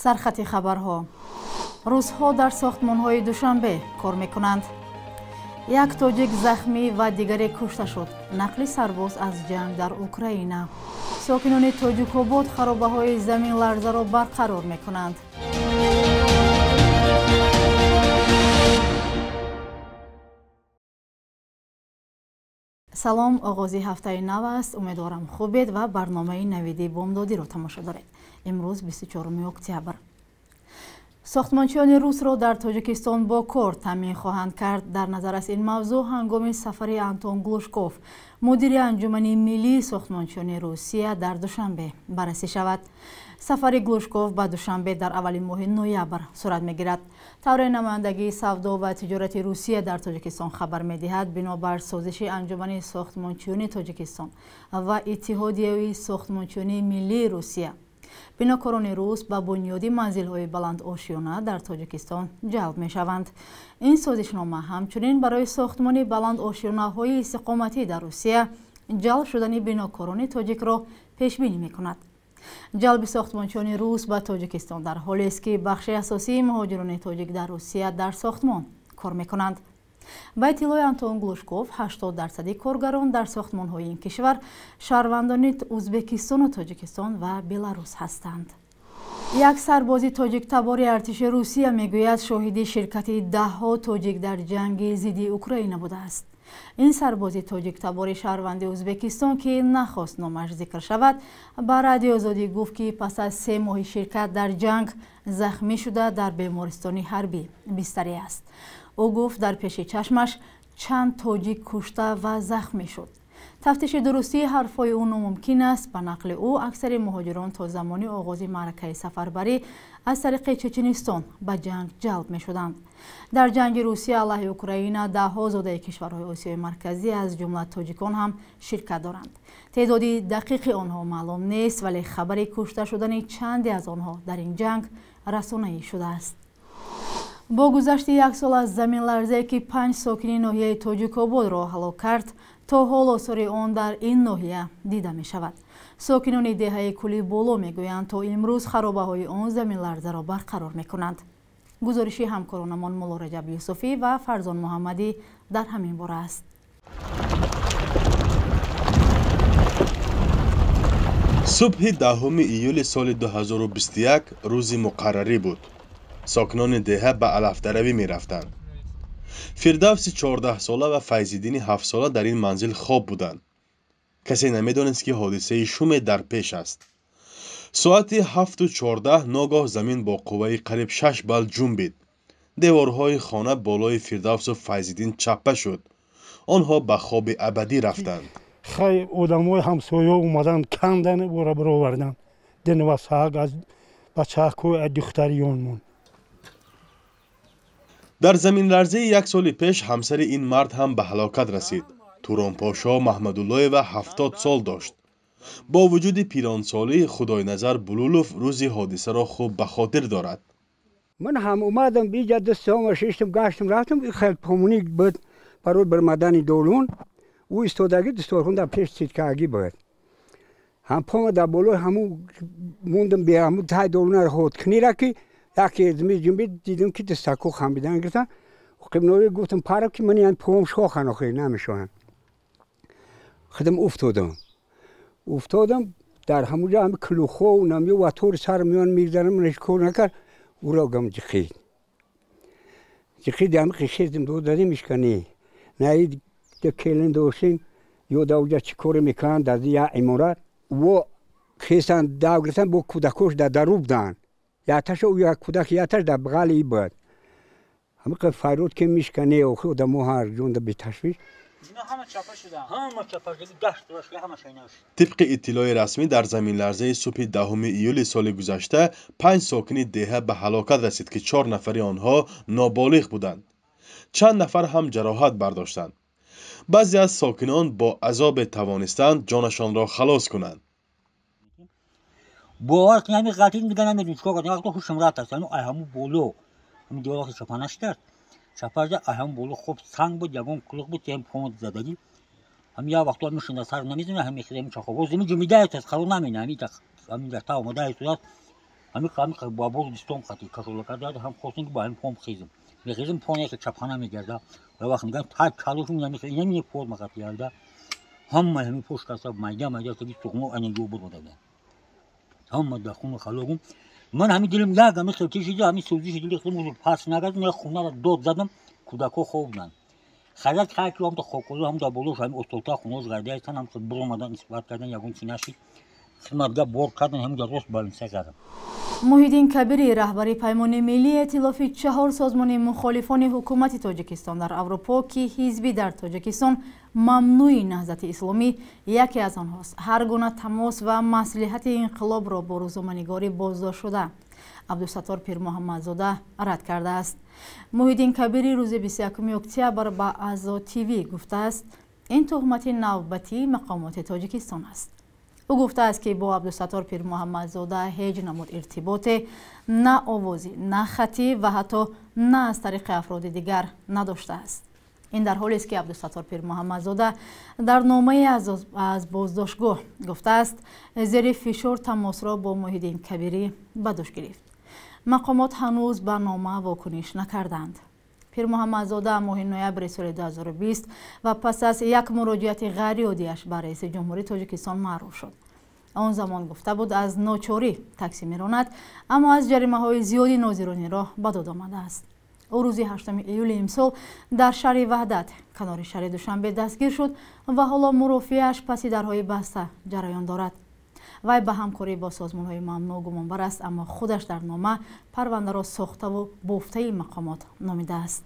سرخط خبرها روزها در ساختمان‌های دوشنبه کار می‌کنند. یک تاجیک زخمی و دیگری کشته شد. نقل سرباز از جنگ در اوکراین. ساکنان تاجیک‌آباد خرابه‌های زمین لرزه را برقرار می‌کنند. سلام، آغازی هفته نو است. امیدوارم خوبید و برنامه نویدی بامدادی را تماشا دارید. امروز 24 اکتبر. ساختمانچیان روس را در تاجیکستان با کار تامین خواهند کرد. در نظر است این موضوع هنگام سفر آنتون گلوشکوف مدیر انجمن ملی ساختمانچیان روسیه در دوشنبه بررسی شود. سفر گلوشکوف به دوشنبه در اولین ماه نوامبر صورت می‌گیرد. طور نمایندگی سودا و تجارت روسیه در تاجیکستان خبر می‌دهد بنابر سازش انجمن ساختمانچیان تاجیکستان و اتحادیه ساختمانچیان ملی روسیه، بناکاران روس به بنیادی منزل‌های بلند آشیانه در تاجیکستان جلب می‌شوند. این سازشنامه همچنین برای ساختمان بلند آشیانه‌های استقامتی در روسیه جلب شدن بناکاران تاجیک را پیش بینی می‌کند. جلب ساختمانچیان روس به تاجیکستان در حالی است که بخش اساسی مهاجران تاجیک در روسیه در ساختمان کار می‌کنند. به اطلاع آنتون گلوشکوف 80% کارگران در ساختمان‌های این کشور شهروندان ازبکستان و تاجیکستان و بلاروس هستند. یک سرباز تاجیک تبار ارتش روسیه میگوید شاهد شرکت ده‌ها تاجیک در جنگ ضد اوکراین بوده است. این سرباز تاجیک تبار شهروند ازبکستان که نخواست نامش ذکر شود به رادیو آزادی گفت که پس از 3 ماه شرکت در جنگ زخمی شده در بیمارستان حربی بستری است. او گفت در پیش چشمش چند تاجیک کشته و زخمی شد. تفتیش درستی حرفای او ناممکن است. به نقل او اکثر مهاجران تا زمان آغاز معرکه سفربری از طریق چچنستان به جنگ جلب می شدند. در جنگ روسیه علیه اوکراین ده‌ها زاده کشورهای آسیای مرکزی از جمله تاجیکان هم شرکت دارند. تعدادی دقیق آنها معلوم نیست ولی خبر کشته شدن چندی از آنها در این جنگ رسانه‌ای شده است. با گذشت 1 سال از زمین لرزه‌ای که 5 ساکن ناحیه تاجیک‌آباد را هلاک کرد، تا حال آثار آن در این ناحیه دیده می شود. ساکنان دهه کولی بولو می گویند تا امروز خرابه های آن زمین لرزه را برقرار می کنند. گزارشی همکارانمان مولا رجب یوسفی و فرزان محمدی در همین باره است. صبح 10 ایول سال 2021 روز مقرری بود. ساکنان دهه به علفدروی می رفتند. فردوس 14 ساله و فیض‌الدین 7 ساله در این منزل خواب بودند. کسی نمی‌دانست که حادثه شوم در پیش است. ساعت 7:14 ناگاه زمین با قوه قریب 6 بال جنبید. دیوارهای خانه بالای فردوس و فیض‌الدین چپه شد. آنها به خواب ابدی رفتند. خیلی آدمای همسایه اومدن کندن برو آوردن. دنوا ساگ از بچه‌ها دختریانمون. در زمین لرزه 1 سال پیش همسر این مرد هم به هلاکت رسید. توران پاشا محمدالله و 70 سال داشت. با وجود پیرانسالی خدای نظر بلولوف روزی حادثه را خوب به خاطر دارد. من هم اومدم بیجا دستم ششتم گشتم رفتم خیلی پامونی بود برای برمدن دولون او استادگی دستورخون در پیش سیتکاگی بود. هم پام در بالا همو موندم بیا همو تای دولون را خود کنی را که یکی زمین جنبید دیدم که دستاکو خمیدن گرفتن. خب نوعی گفتم پاره که من این پام شاخن آخه نمیشوند. خدم افتادم در همونجا همه کلوخو و نمی و واتور سر میان میگذارم منش کور نکرد او را گم جخید همه قشیدم دو دادی میشکنی نه کلن دوشین یو داوجا چی کار میکنن در یا امارات و خیستن داوگرسن با کودکوش در دروب دان یا تاشو او یا کودک یا تاش در بغلی بود همه که فایروت که میشکنی او خود موهر جون در بیتشویش طبق اطلاع رسمی در زمین لرزه صبح 10 ایول سال گذشته 5 ساکن دهه به هلاکت رسید که 4 نفر آنها نابالغ بودند. چند نفر هم جراحت برداشتند. بعضی از ساکنان با عذاب توانستند جانشان را خلاص کنند. باور کنید همین قطعی دیگه نمیدونید چیکار کنید. وقتی خوشم رفت است همون بولو همین دیوار که چپانش کرد چپاجا هم بولو خوب سنگ بود یگان کلوخ بود که هم پوند زدگی هم یا وقتا میشینه سر نمیزنه هم میخوره میچخه و زمین جمیده است خرو نمینه همین در تا اومده است همین با بردستان خاطی کشول کرده هم خواستن که با این پام خیزم میخیزم پانی که چپخانه میگرده و وقتی میگم تا چالوشون نمیشه اینم یک فرم خاطی کرده هم همین پشت کاسب مایده که سوخمو انگیو بود هم داخل خالوگم من همین دلم یه گامی خیلی همین سوزیش دیگه خیلی پاس نگرد من خونه را داد زدم کودکو خوابن خیلی خاکی هم تا خوکلو هم تا بولوش همین استولتا خونه‌اش گرده ایستن هم خیلی برآمدن اثبات کردن یکون چی نشید خدمتگاه بار کردن همین درست بالانسه کردم. محیدین کبیری رهبری پیمان ملی ائتلاف 4 سازمان مخالفان حکومت تاجیکستان در اروپا که حزبی در تاجیکستان ممنوع نهضت اسلامی یکی از آنهاست هر گونه تماس و مصلحت انقلاب را با روزنامه‌نگاری بازداشت شده عبدالستار پیر محمدزاده رد کرده است. محیدین کبیری روز 21 اکتبر با آزاد تیوی گفته است این تهمت نوبتی مقامات تاجیکستان است. او گفته است که با عبدالستار پیر محمدزاده هیچ نمود ارتباط نه آوازی نه خطی و حتی نه از طریق افراد دیگر نداشته است. این در حالی است که عبدالستار پیر محمدزاده در نامه از بازداشتگاه گفته است زیر فشار تماس را با محیدین کبیری به دوش گرفت. مقامات هنوز به نامه واکنش نکردند. پیر محمدزاده ماه نوامبر سال 2020 و پس از یک مراجعت غیر عادی‌اش به رئیس جمهوری تاجیکستان معروف شد. آن زمان گفته بود از ناچاری تاکسی می‌راند اما از جریمه‌های زیادی ناظرانه را به داد آمده است. او روز 8 ایول امسال در شهر وحدت کنار شهر دوشنبه دستگیر شد و حالا مرافعه‌اش پس درهای بسته جریان دارد. وی به همکاری با سازمان‌های ممنوع گمانبر است اما خودش در نامه پرونده را ساخته و بافته مقامات نامیده است.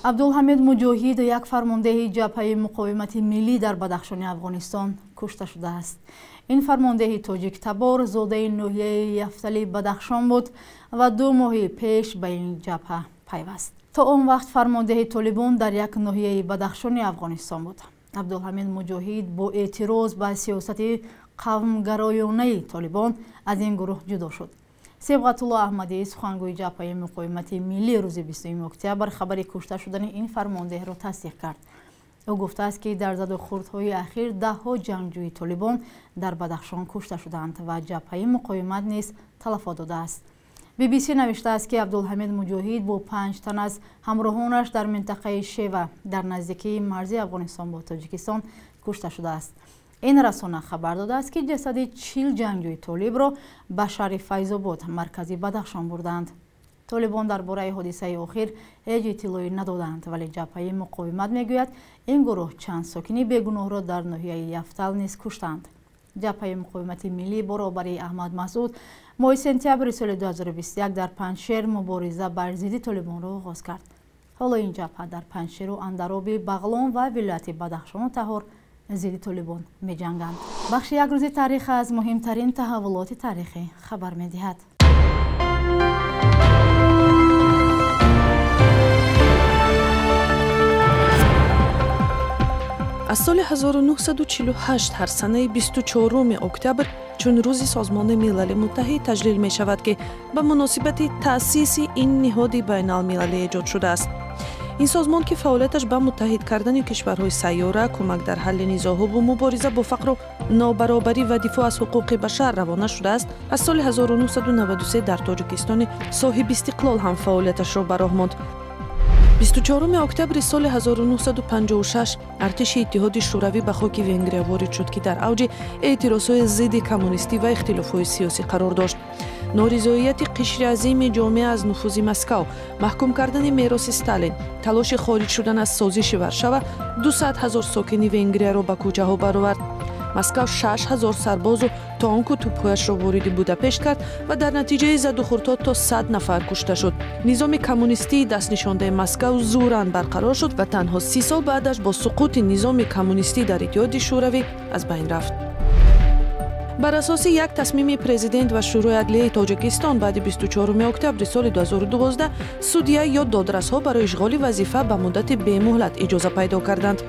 عبدالحمید مجاهد یک فرمانده جبهه مقاومت ملی در بدخشان افغانستان کشته شده است. این فرمانده تاجیک تبار زاده ناحیه یفتلی بدخشان بود و 2 ماه پیش به این جبهه پیوست. تا آن وقت فرمانده طالبان در یک ناحیه بدخشان افغانستان بود. عبدالحمید مجاهد با اعتراض به سیاست قومگرایانه طالبان از این گروه جدا شد. صبغت الله احمدی سخنگوی جبهه مقاومت ملی روز 20 اکتبر خبر کشته شدن این فرمانده را تصدیق کرد. او گفته است که در زد و خوردهای اخیر 10 جنگجوی طالبان در بدخشان کشته شدند و جبهه مقاومت نیز تلفات داده است. BBC نوشته است که عبدالحمید مجاهد با 5 تن از همراهانش در منطقه شیوه در نزدیکی مرزی افغانستان با تاجیکستان کشته شده است. این رسانه خبر داده است که جسد 40 جنگجوی طالب را به شهر فیض‌آباد مرکزی بدخشان بردند. طالبان درباره حادثه اخیر هیچ اطلاعی ندادند ولی جبهه مقاومت میگوید این گروه چند ساکنی بیگناه را در ناحیه یفتل نیز کشتند. جبهه مقاومت ملی برابری احمد مسعود ماه سپتامبر سال 2021 در پنجشیر مبارزه بر ضد طالبان را آغاز کرد. حالا این جبهه در پنجشیر و اندراب بغلان و ولایت بدخشان و تهار ضد طالبان می جنگند. بخش یک روز تاریخ از مهمترین تحولات تاریخی خبر می دهد. از سال 1948 هر سنه 24 اکتبر چون روز سازمان ملل متحد تجلیل می شود که به مناسبت تأسیس این نهاد بین المللی ایجاد شده است. این سازمان که فعالیتش به متحد کردن کشورهای سیاره، کمک در حل نزاع‌ها و مبارزه با فقر و نابرابری و دفاع از حقوق بشر روانه شده است، از سال 1993 در تاجیکستان صاحب استقلال هم فعالیتش را به راه ماند. 24 اکتبر سال 1956 ارتش اتحاد شوروی به خاک ونگریا وارد شد که در اوج اعتراضهای ضد کمونیستی و اختلاف‌های سیاسی قرار داشت. نارضایتی قشر عظیم جامعه از نفوذ مسکو، محکوم کردن میراث استالین، تلاش خارج شدن از سازش ورشو 200,000 ساکن ونگریا را به کوچه‌ها برآورد. مسکو 6,000 سرباز و تانک و توپ‌هایش را وارد بوداپشت کرد و در نتیجه زد و خردها تا 100 نفر کشته شد. نظام کمونیستی دست نشانده مسکو زوراً برقرار شد و تنها 30 سال بعدش با سقوط نظام کمونیستی در اتحاد شوروی از بین رفت. بر اساس یک تصمیم پرزیدنت و شورای عدلیه تاجیکستان بعد 24 اکتبر سال 2012 سودیه یا دادرس‌ها برای اشغال وظیفه به مدت بی‌مهلت اجازه پیدا کردند.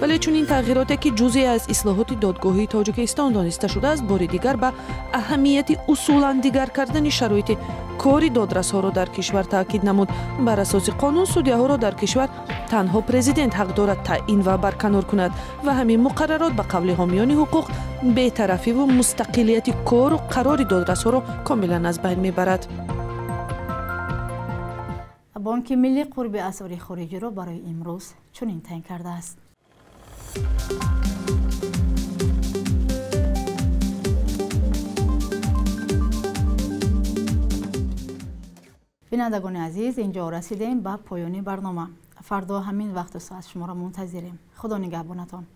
ولی چون این تغییراتی که جزئی از اصلاحات دادگاهی تاجیکستان دانسته شده است، بار دیگر به اهمیت اصولاً دیگر کردن شرایط کاری دادرس‌ها در کشور تاکید نمود. بر اساس قانون سودیه‌ها در کشور تنها پرزیدنت حق دارد تعیین و برکنار کند و همین مقررات به قول حامیان حقوق بی‌طرفی و مستقلیت کار و قرار دادرس‌ها را کاملا از بین میبرد. بانک ملی قرب اسعار خارجی را برای امروز چنین تعیین کرده است. بینندگان عزیز، اینجا رسیدیم به پایان برنامه. فردا همین وقت و ساعت شما را منتظریم. خدا نگهبانتان.